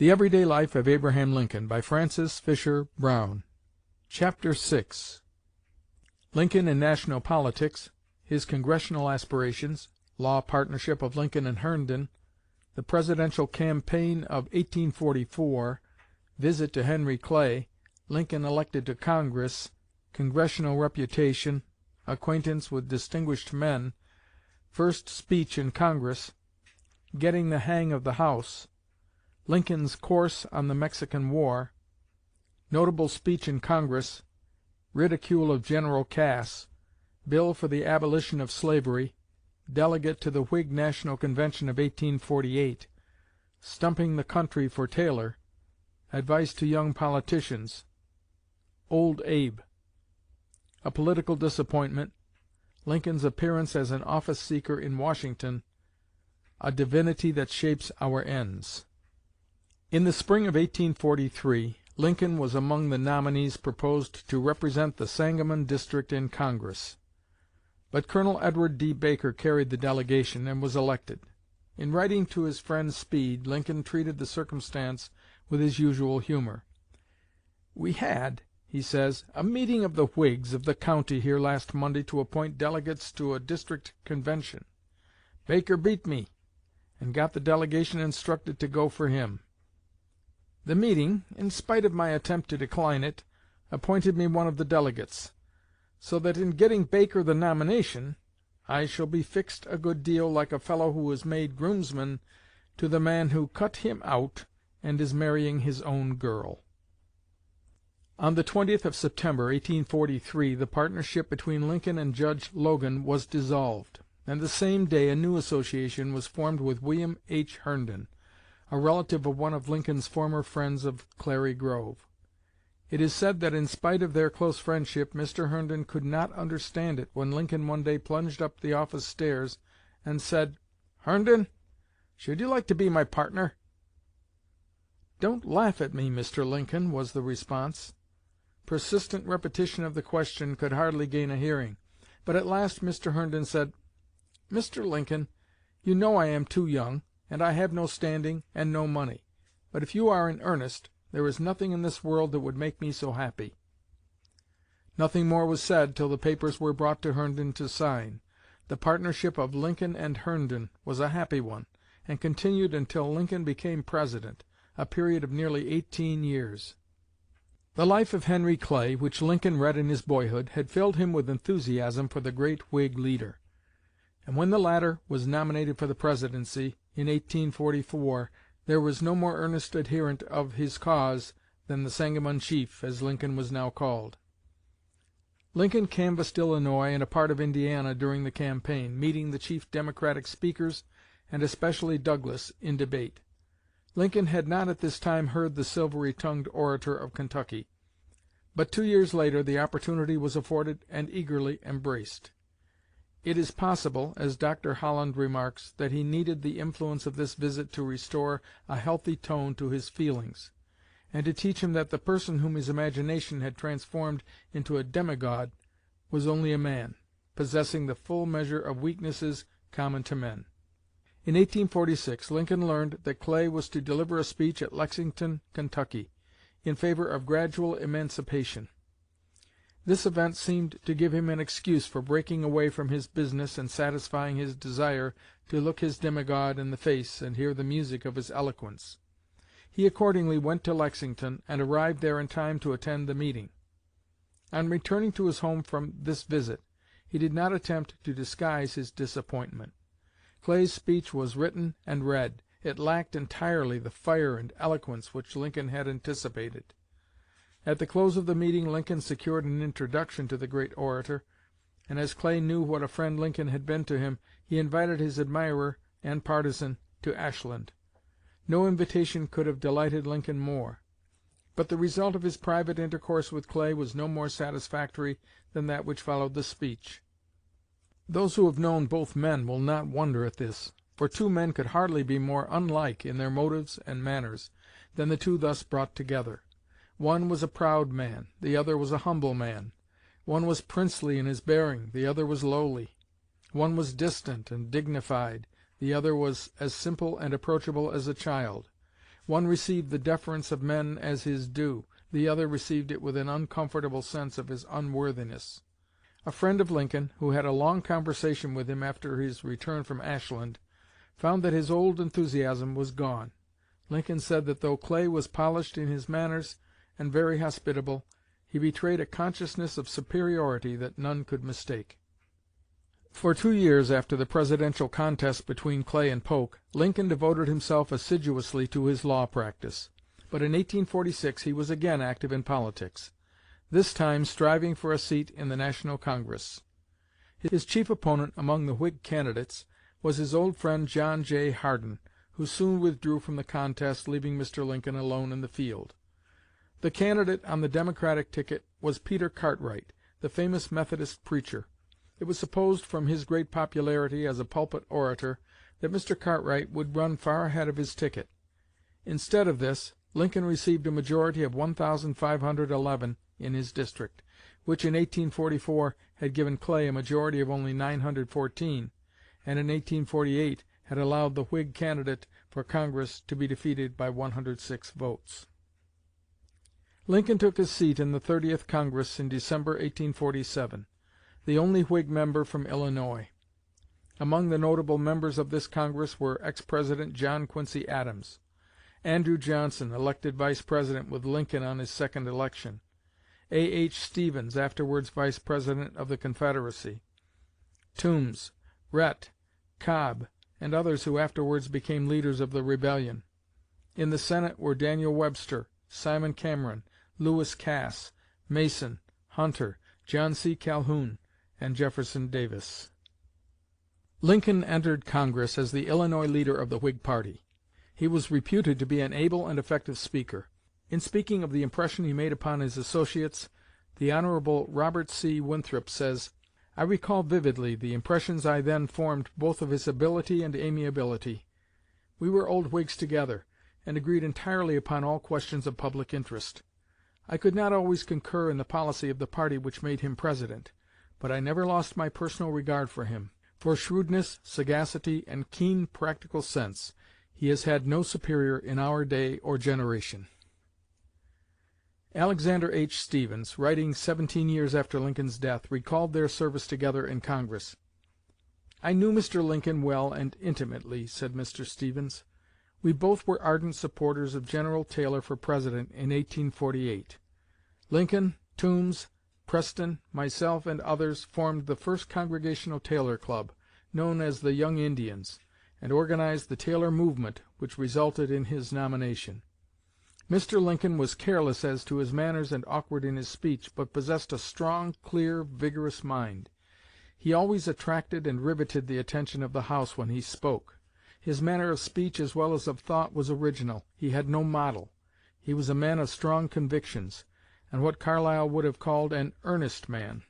The Everyday Life of Abraham Lincoln, by Francis Fisher Browne. Chapter 6. Lincoln in National Politics, His Congressional Aspirations, Law Partnership of Lincoln and Herndon, the Presidential Campaign of 1844, Visit to Henry Clay, Lincoln elected to Congress, Congressional Reputation, Acquaintance with Distinguished Men, First Speech in Congress, Getting the Hang of the House, Lincoln's Course on the Mexican War, Notable Speech in Congress, Ridicule of General Cass, Bill for the Abolition of Slavery, Delegate to the Whig National Convention of 1848, Stumping the Country for Taylor, Advice to Young Politicians, Old Abe, A Political Disappointment, Lincoln's Appearance as an Office-Seeker in Washington, A Divinity that Shapes Our Ends. In the spring of 1843, Lincoln was among the nominees proposed to represent the Sangamon district in Congress. But Colonel Edward D. Baker carried the delegation, and was elected. In writing to his friend Speed, Lincoln treated the circumstance with his usual humor. "We had," he says, "a meeting of the Whigs of the county here last Monday to appoint delegates to a district convention. Baker beat me, and got the delegation instructed to go for him. The meeting, in spite of my attempt to decline it, appointed me one of the delegates, so that in getting Baker the nomination, I shall be fixed a good deal like a fellow who is made groomsman to the man who cut him out and is marrying his own girl." On the 20th of September, 1843, the partnership between Lincoln and Judge Logan was dissolved, and the same day a new association was formed with William H. Herndon, a relative of one of Lincoln's former friends of Clary Grove. It is said that in spite of their close friendship, Mr. Herndon could not understand it when Lincoln one day plunged up the office stairs and said, "Herndon, should you like to be my partner?" "Don't laugh at me, Mr. Lincoln," was the response. Persistent repetition of the question could hardly gain a hearing, but at last Mr. Herndon said, "Mr. Lincoln, you know I am too young, and I have no standing and no money. But if you are in earnest, there is nothing in this world that would make me so happy." Nothing more was said till the papers were brought to Herndon to sign. The partnership of Lincoln and Herndon was a happy one, and continued until Lincoln became President, a period of nearly 18 years. The Life of Henry Clay, which Lincoln read in his boyhood, had filled him with enthusiasm for the great Whig leader; and when the latter was nominated for the Presidency, in 1844, there was no more earnest adherent of his cause than the Sangamon Chief, as Lincoln was now called. Lincoln canvassed Illinois and a part of Indiana during the campaign, meeting the chief Democratic speakers, and especially Douglas, in debate. Lincoln had not at this time heard the silvery-tongued orator of Kentucky, but 2 years later the opportunity was afforded and eagerly embraced. It is possible, as Dr. Holland remarks, that he needed the influence of this visit to restore a healthy tone to his feelings, and to teach him that the person whom his imagination had transformed into a demigod was only a man, possessing the full measure of weaknesses common to men. In 1846 Lincoln learned that Clay was to deliver a speech at Lexington, Kentucky, in favor of gradual emancipation. This event seemed to give him an excuse for breaking away from his business and satisfying his desire to look his demigod in the face and hear the music of his eloquence. He accordingly went to Lexington, and arrived there in time to attend the meeting. On returning to his home from this visit, he did not attempt to disguise his disappointment. Clay's speech was written and read. It lacked entirely the fire and eloquence which Lincoln had anticipated. At the close of the meeting Lincoln secured an introduction to the great orator, and as Clay knew what a friend Lincoln had been to him, he invited his admirer and partisan to Ashland. No invitation could have delighted Lincoln more. But the result of his private intercourse with Clay was no more satisfactory than that which followed the speech. Those who have known both men will not wonder at this, for two men could hardly be more unlike in their motives and manners than the two thus brought together. One was a proud man, the other was a humble man. One was princely in his bearing, the other was lowly. One was distant and dignified, the other was as simple and approachable as a child. One received the deference of men as his due, the other received it with an uncomfortable sense of his unworthiness. A friend of Lincoln, who had a long conversation with him after his return from Ashland, found that his old enthusiasm was gone. Lincoln said that though Clay was polished in his manners and very hospitable, he betrayed a consciousness of superiority that none could mistake. For 2 years after the presidential contest between Clay and Polk, Lincoln devoted himself assiduously to his law practice. But in 1846 he was again active in politics, this time striving for a seat in the National Congress. His chief opponent among the Whig candidates was his old friend John J. Hardin, who soon withdrew from the contest, leaving Mr. Lincoln alone in the field. The candidate on the Democratic ticket was Peter Cartwright, the famous Methodist preacher. It was supposed from his great popularity as a pulpit orator that Mr. Cartwright would run far ahead of his ticket. Instead of this, Lincoln received a majority of 1,511 in his district, which in 1844 had given Clay a majority of only 914, and in 1848 had allowed the Whig candidate for Congress to be defeated by 106 votes. Lincoln took his seat in the 30th Congress in December, 1847, the only Whig member from Illinois. Among the notable members of this Congress were ex-President John Quincy Adams, Andrew Johnson, elected Vice President with Lincoln on his second election, A.H. Stevens, afterwards Vice President of the Confederacy, Toombs, Rhett, Cobb, and others who afterwards became leaders of the rebellion. In the Senate were Daniel Webster, Simon Cameron, Lewis Cass, Mason, Hunter, John C. Calhoun, and Jefferson Davis. Lincoln entered Congress as the Illinois leader of the Whig party. He was reputed to be an able and effective speaker. In speaking of the impression he made upon his associates, the Hon. Robert C. Winthrop says, "I recall vividly the impressions I then formed both of his ability and amiability. We were old Whigs together, and agreed entirely upon all questions of public interest. I could not always concur in the policy of the party which made him President, but I never lost my personal regard for him. For shrewdness, sagacity, and keen practical sense, he has had no superior in our day or generation." Alexander H. Stephens, writing 17 years after Lincoln's death, recalled their service together in Congress. "I knew Mr. Lincoln well and intimately," said Mr. Stephens. "We both were ardent supporters of General Taylor for President in 1848. Lincoln, Toombs, Preston, myself, and others formed the first Congregational Taylor Club, known as the Young Indians, and organized the Taylor movement which resulted in his nomination. Mr. Lincoln was careless as to his manners and awkward in his speech, but possessed a strong, clear, vigorous mind. He always attracted and riveted the attention of the House when he spoke. His manner of speech as well as of thought was original. He had no model. He was a man of strong convictions, and what Carlyle would have called an earnest man.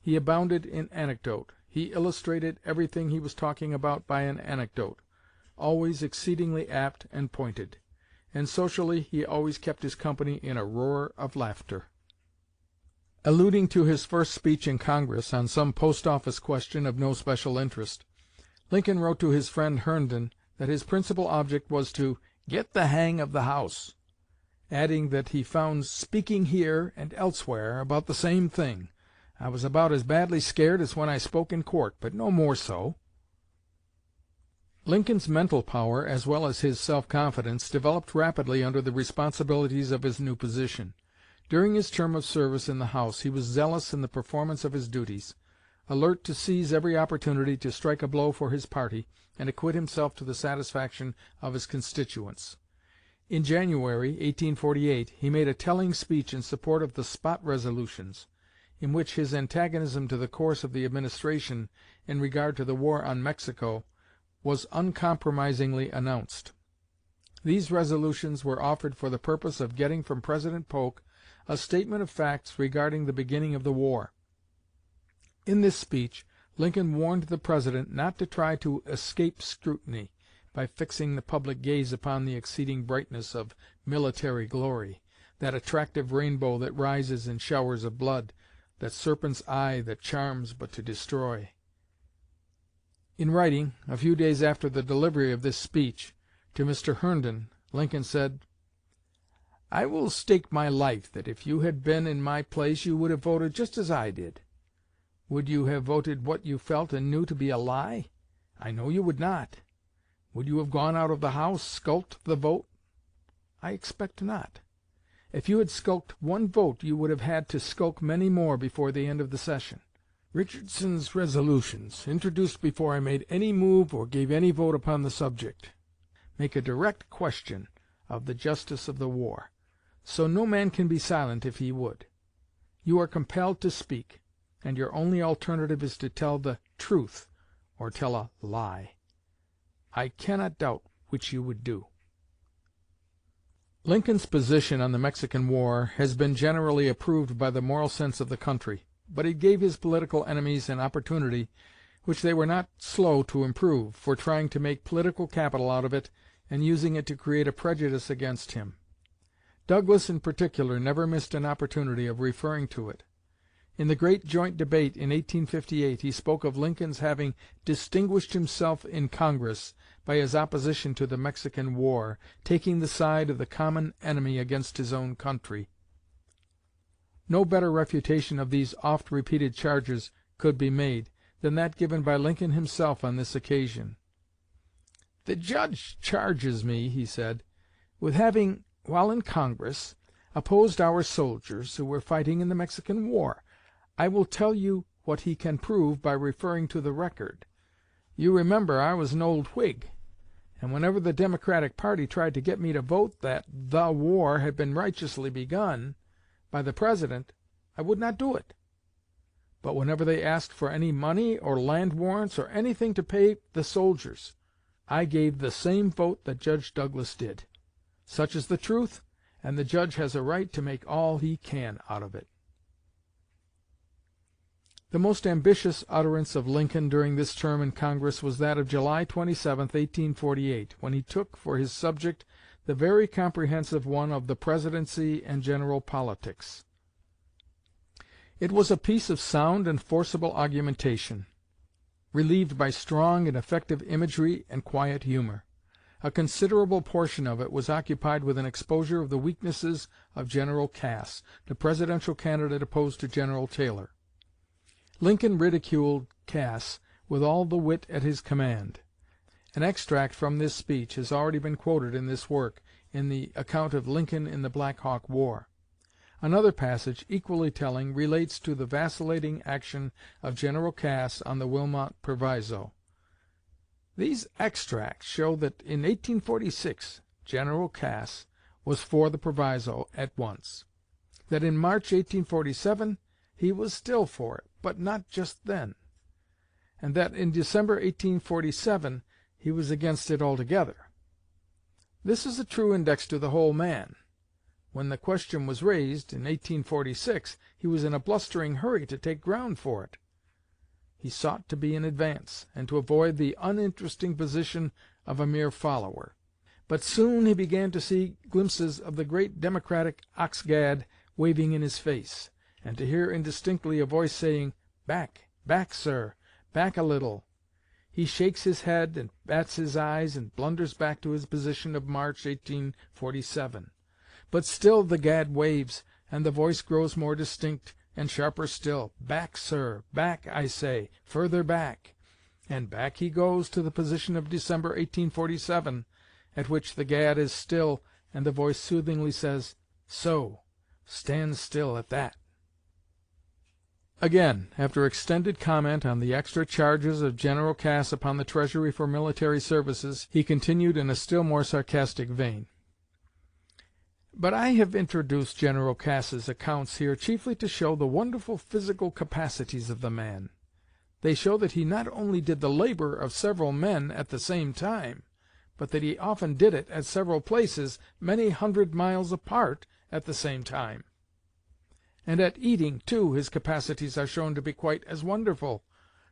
He abounded in anecdote. He illustrated everything he was talking about by an anecdote, always exceedingly apt and pointed. And socially he always kept his company in a roar of laughter." Alluding to his first speech in Congress on some post-office question of no special interest, Lincoln wrote to his friend Herndon that his principal object was to "get the hang of the House," adding that he found "speaking here and elsewhere about the same thing. I was about as badly scared as when I spoke in court, but no more so." Lincoln's mental power, as well as his self-confidence, developed rapidly under the responsibilities of his new position. During his term of service in the House he was zealous in the performance of his duties, alert to seize every opportunity to strike a blow for his party and acquit himself to the satisfaction of his constituents. In January, 1848, he made a telling speech in support of the Spot resolutions, in which his antagonism to the course of the administration in regard to the war on Mexico was uncompromisingly announced. These resolutions were offered for the purpose of getting from President Polk a statement of facts regarding the beginning of the war. In this speech Lincoln warned the President not to try to escape scrutiny by fixing the public gaze upon the exceeding brightness of military glory, that attractive rainbow that rises in showers of blood, that serpent's eye that charms but to destroy. In writing, a few days after the delivery of this speech, to Mr. Herndon, Lincoln said, "I will stake my life that if you had been in my place you would have voted just as I did. Would you have voted what you felt and knew to be a lie? I know you would not. Would you have gone out of the House, skulked the vote? I expect not. If you had skulked one vote you would have had to skulk many more before the end of the session. Richardson's resolutions, introduced before I made any move or gave any vote upon the subject, make a direct question of the justice of the war, so no man can be silent if he would. You are compelled to speak, and your only alternative is to tell the truth or tell a lie. I cannot doubt which you would do." Lincoln's position on the Mexican War has been generally approved by the moral sense of the country, but it gave his political enemies an opportunity which they were not slow to improve, for trying to make political capital out of it and using it to create a prejudice against him. Douglas in particular never missed an opportunity of referring to it. In the great joint debate in 1858 he spoke of Lincoln's having distinguished himself in Congress by his opposition to the Mexican War, taking the side of the common enemy against his own country. No better refutation of these oft-repeated charges could be made than that given by Lincoln himself on this occasion. "The Judge charges me," he said, "with having, while in Congress, opposed our soldiers who were fighting in the Mexican War. I will tell you what he can prove by referring to the record. You remember I was an old Whig, and whenever the Democratic party tried to get me to vote that the war had been righteously begun by the President, I would not do it. But whenever they asked for any money or land warrants or anything to pay the soldiers, I gave the same vote that Judge Douglas did. Such is the truth, and the Judge has a right to make all he can out of it." The most ambitious utterance of Lincoln during this term in Congress was that of July 27, 1848, when he took for his subject the very comprehensive one of the Presidency and general politics. It was a piece of sound and forcible argumentation, relieved by strong and effective imagery and quiet humor. A considerable portion of it was occupied with an exposure of the weaknesses of General Cass, the presidential candidate opposed to General Taylor. Lincoln ridiculed Cass with all the wit at his command. An extract from this speech has already been quoted in this work, in the account of Lincoln in the Black Hawk War. Another passage, equally telling, relates to the vacillating action of General Cass on the Wilmot Proviso. These extracts show that in 1846 General Cass was for the proviso at once; that in March, 1847, he was still for it, but not just then; and that in December, 1847, he was against it altogether. This is a true index to the whole man. When the question was raised, in 1846, he was in a blustering hurry to take ground for it. He sought to be in advance, and to avoid the uninteresting position of a mere follower. But soon he began to see glimpses of the great Democratic ox-gad waving in his face, and to hear indistinctly a voice saying, "Back, back, sir, back a little." He shakes his head and bats his eyes and blunders back to his position of March, 1847. But still the gad waves, and the voice grows more distinct and sharper still. "Back, sir, back, I say, further back." And back he goes to the position of December, 1847, at which the gad is still, and the voice soothingly says, "So, stand still at that." Again, after extended comment on the extra charges of General Cass upon the Treasury for military services, he continued in a still more sarcastic vein: "But I have introduced General Cass's accounts here chiefly to show the wonderful physical capacities of the man. They show that he not only did the labor of several men at the same time, but that he often did it at several places many hundred miles apart at the same time. And at eating, too, his capacities are shown to be quite as wonderful.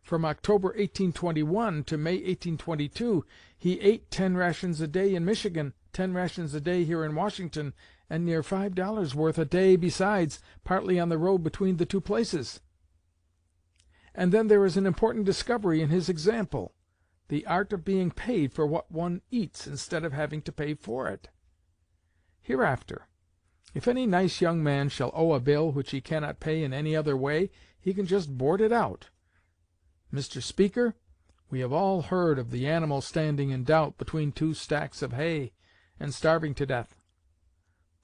From October, 1821, to May, 1822, he ate 10 rations a day in Michigan, 10 rations a day here in Washington, and near $5 worth a day besides, partly on the road between the two places. And then there is an important discovery in his example: the art of being paid for what one eats instead of having to pay for it. hereafter. If any nice young man shall owe a bill which he cannot pay in any other way, he can just board it out. Mr. Speaker, we have all heard of the animal standing in doubt between two stacks of hay and starving to death.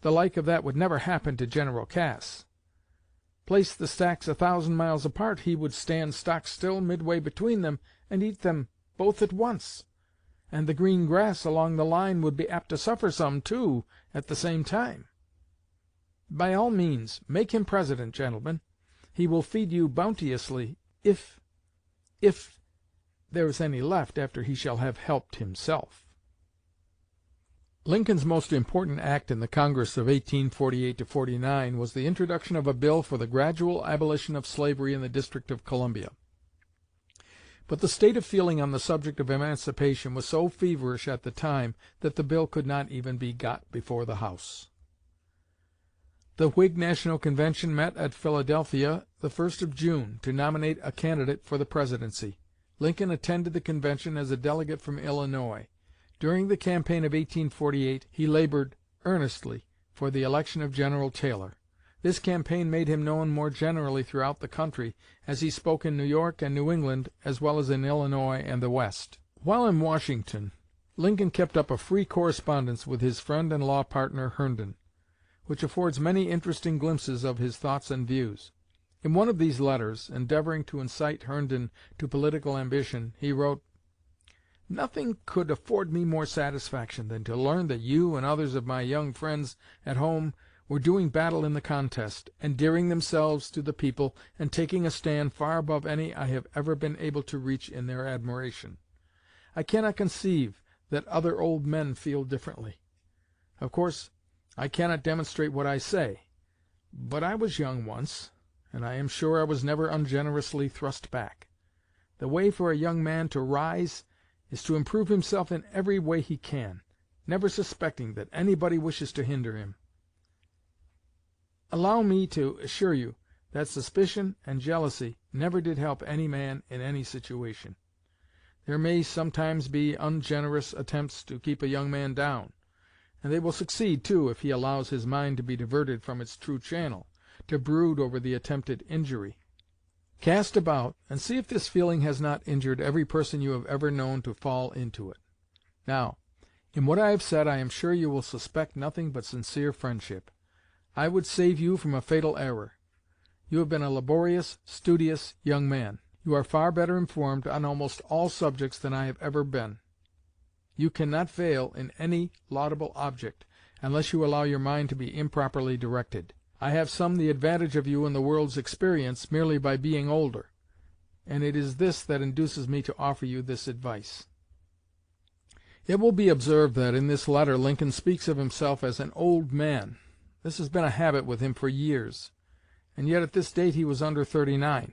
The like of that would never happen to General Cass. Place the stacks 1,000 miles apart, he would stand stock still midway between them and eat them both at once, and the green grass along the line would be apt to suffer some, too, at the same time. By all means, make him President, gentlemen. He will feed you bounteously if there is any left after he shall have helped himself." Lincoln's most important act in the Congress of 1848-49 was the introduction of a bill for the gradual abolition of slavery in the District of Columbia. But the state of feeling on the subject of emancipation was so feverish at the time that the bill could not even be got before the House. The Whig National Convention met at Philadelphia the 1st of June to nominate a candidate for the presidency. Lincoln attended the convention as a delegate from Illinois. During the campaign of 1848 he labored earnestly for the election of General Taylor. This campaign made him known more generally throughout the country, as he spoke in New York and New England as well as in Illinois and the West. While in Washington, Lincoln kept up a free correspondence with his friend and law partner Herndon, which affords many interesting glimpses of his thoughts and views. In one of these letters, endeavoring to incite Herndon to political ambition, he wrote, "Nothing could afford me more satisfaction than to learn that you and others of my young friends at home were doing battle in the contest, endearing themselves to the people, and taking a stand far above any I have ever been able to reach in their admiration. I cannot conceive that other old men feel differently. Of course, I cannot demonstrate what I say, but I was young once, and I am sure I was never ungenerously thrust back. The way for a young man to rise is to improve himself in every way he can, never suspecting that anybody wishes to hinder him. Allow me to assure you that suspicion and jealousy never did help any man in any situation. There may sometimes be ungenerous attempts to keep a young man down, and they will succeed, too, if he allows his mind to be diverted from its true channel, to brood over the attempted injury. Cast about, and see if this feeling has not injured every person you have ever known to fall into it. Now, in what I have said I am sure you will suspect nothing but sincere friendship. I would save you from a fatal error. You have been a laborious, studious young man. You are far better informed on almost all subjects than I have ever been. You cannot fail in any laudable object, unless you allow your mind to be improperly directed. I have some the advantage of you in the world's experience merely by being older, and it is this that induces me to offer you this advice." It will be observed that in this letter Lincoln speaks of himself as an old man. This has been a habit with him for years, and yet at this date he was under 39.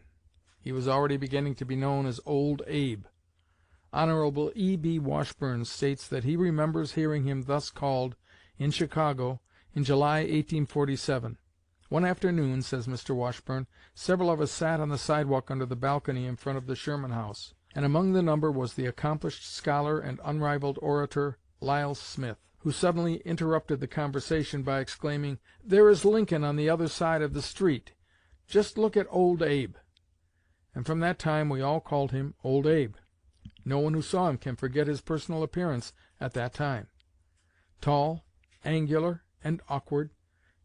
He was already beginning to be known as Old Abe. Hon. E.B. Washburne states that he remembers hearing him thus called in Chicago in July, 1847. "One afternoon," says Mr. Washburne, "several of us sat on the sidewalk under the balcony in front of the Sherman House, and among the number was the accomplished scholar and unrivaled orator Lisle Smith, who suddenly interrupted the conversation by exclaiming, 'There is Lincoln on the other side of the street. Just look at Old Abe.' And from that time we all called him Old Abe. No one who saw him can forget his personal appearance at that time. Tall, angular, and awkward,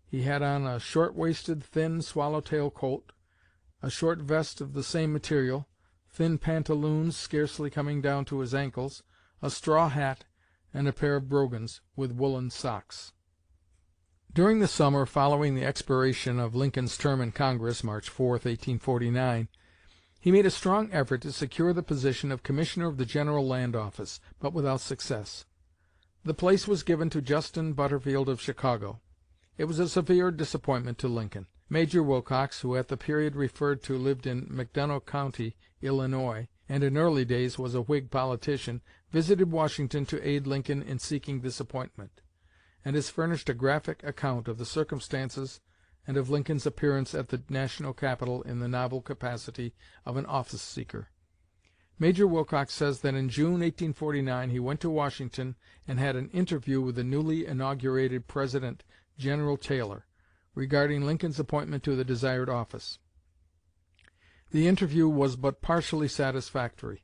he had on a short-waisted, thin swallow-tail coat, a short vest of the same material, thin pantaloons scarcely coming down to his ankles, a straw hat, and a pair of brogans with woolen socks." During the summer following the expiration of Lincoln's term in Congress, March 4, 1849, he made a strong effort to secure the position of Commissioner of the General Land Office, but without success. The place was given to Justin Butterfield of Chicago. It was a severe disappointment to Lincoln. Major Wilcox, who at the period referred to lived in McDonough County, Illinois, and in early days was a Whig politician, visited Washington to aid Lincoln in seeking this appointment, and has furnished a graphic account of the circumstances and of Lincoln's appearance at the national capital in the novel capacity of an office-seeker. Major Wilcox says that in June, 1849, he went to Washington and had an interview with the newly inaugurated President, General Taylor, regarding Lincoln's appointment to the desired office. The interview was but partially satisfactory,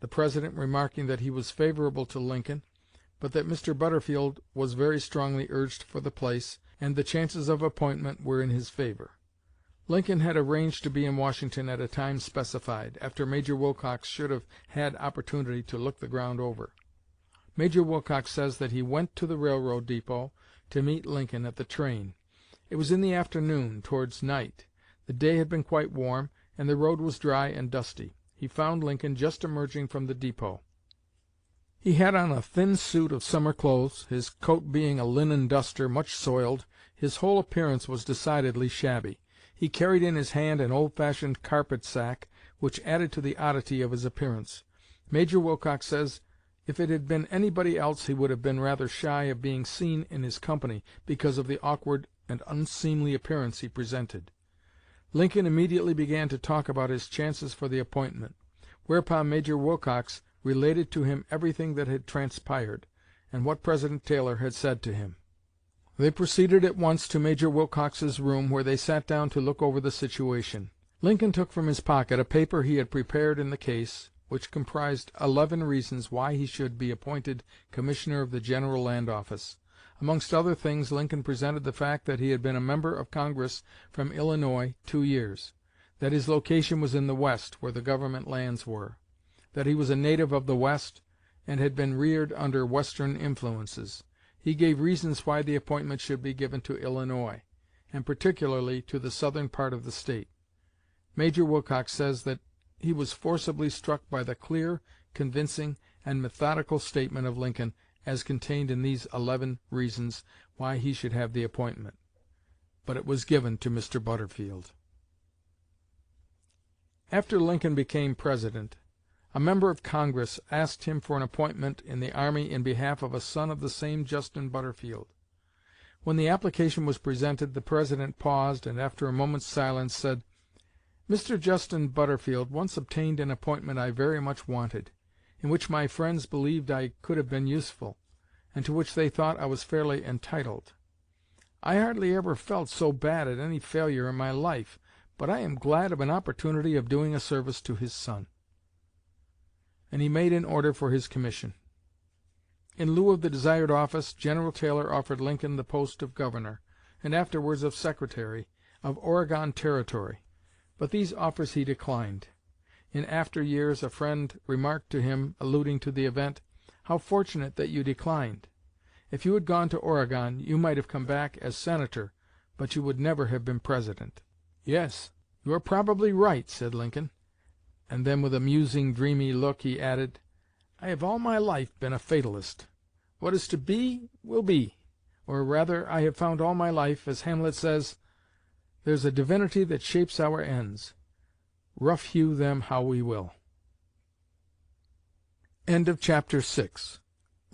the President remarking that he was favorable to Lincoln, but that Mr. Butterfield was very strongly urged for the place, and the chances of appointment were in his favor. Lincoln had arranged to be in Washington at a time specified, after Major Wilcox should have had opportunity to look the ground over. Major Wilcox says that he went to the railroad depot to meet Lincoln at the train. It was in the afternoon, towards night. The day had been quite warm, and the road was dry and dusty. He found Lincoln just emerging from the depot. He had on a thin suit of summer clothes, his coat being a linen duster, much soiled. His whole appearance was decidedly shabby. He carried in his hand an old-fashioned carpet sack, which added to the oddity of his appearance. Major Wilcox says if it had been anybody else he would have been rather shy of being seen in his company because of the awkward and unseemly appearance he presented. Lincoln immediately began to talk about his chances for the appointment, whereupon Major Wilcox related to him everything that had transpired, and what President Taylor had said to him. They proceeded at once to Major Wilcox's room, where they sat down to look over the situation. Lincoln took from his pocket a paper he had prepared in the case, which comprised 11 reasons why he should be appointed Commissioner of the General Land Office. Amongst other things, Lincoln presented the fact that he had been a member of Congress from Illinois 2 years, that his location was in the West, where the government lands were, that he was a native of the West, and had been reared under Western influences. He gave reasons why the appointment should be given to Illinois, and particularly to the southern part of the state. Major Wilcox says that he was forcibly struck by the clear, convincing, and methodical statement of Lincoln as contained in these 11 reasons why he should have the appointment. But it was given to Mr. Butterfield. After Lincoln became President, a member of Congress asked him for an appointment in the army in behalf of a son of the same Justin Butterfield. When the application was presented, the President paused, and after a moment's silence said, "Mr. Justin Butterfield once obtained an appointment I very much wanted, in which my friends believed I could have been useful, and to which they thought I was fairly entitled. I hardly ever felt so bad at any failure in my life, but I am glad of an opportunity of doing a service to his son." And he made an order for his commission. In lieu of the desired office, General Taylor offered Lincoln the post of governor, and afterwards of secretary, of Oregon Territory, but these offers he declined. In after years a friend remarked to him, alluding to the event, "How fortunate that you declined! If you had gone to Oregon, you might have come back as senator, but you would never have been president." "Yes, you are probably right," said Lincoln, and then with a musing, dreamy look he added, "I have all my life been a fatalist. What is to be, will be. Or rather, I have found all my life, as Hamlet says, 'There's a divinity that shapes our ends. Rough hew them how we will.'" End of chapter 6.